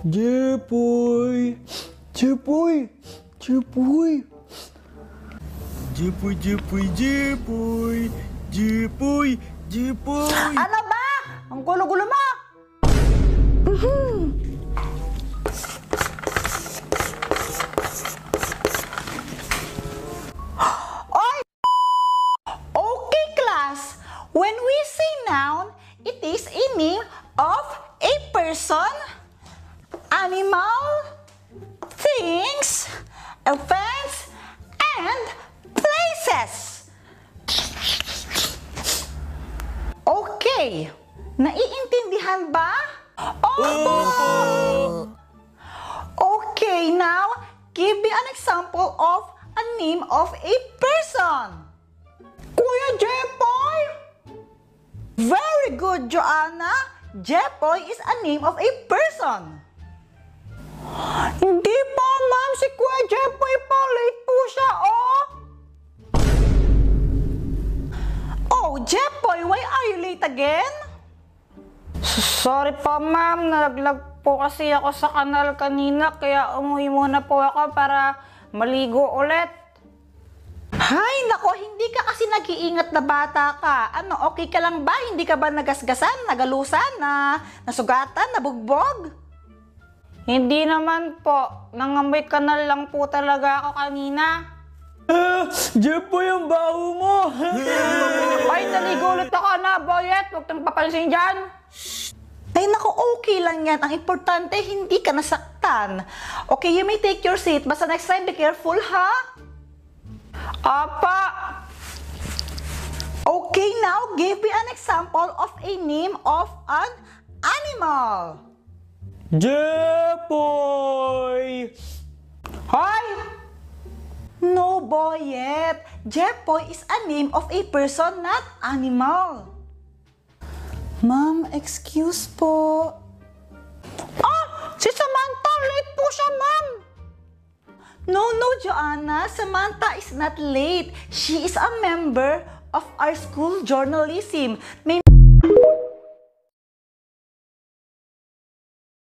Jepoy! Jepoy! Jepoy! Jepoy, Jepoy, Jepoy! Jepoy! Jepoy! Ano ba? Ang gulo-gulo mo! Oy! Okay, class. When we say noun, it is a name of a person, animal, things, events, and places. Okay. Naiintindihan ba? Okay, now give me an example of a name of a person. Kuya Jepoy! Very good, Joanna. Jepoy is a name of a person. Hindi po, ma'am. Si Kuya Jepoy po. Late po siya, oh. Oh, Jepoy, why are you late again? Sorry po, ma'am. Nalaglag po kasi ako sa kanal kanina, kaya umuwi muna po ako para maligo ulit. Hay, nako, hindi ka kasi nag-iingat na bata ka. Ano, okay ka lang ba? Hindi ka ba nagasgasan, nagalusan, nasugatan, nabugbog? Hindi naman po. Nangamoy kanal lang po talaga ako kanina. Jepoy, ang baho mo! Ay, naligo ulit ako na, Boyet. Huwag kang papansin dyan. Ay, nako, okay lang yan. Ang importante, hindi ka nasaktan. Okay, you may take your seat. Basta next time, be careful, ha? Apa! Okay, now, give me an example of a name of an animal. Jepoy! Hoy! No, Boyet. Jepoy is a name of a person, not animal. Ma'am, excuse po. Ah! Si Samantha! Late po siya, ma'am! No, Joanna. Samantha is not late. She is a member of our school journalism. May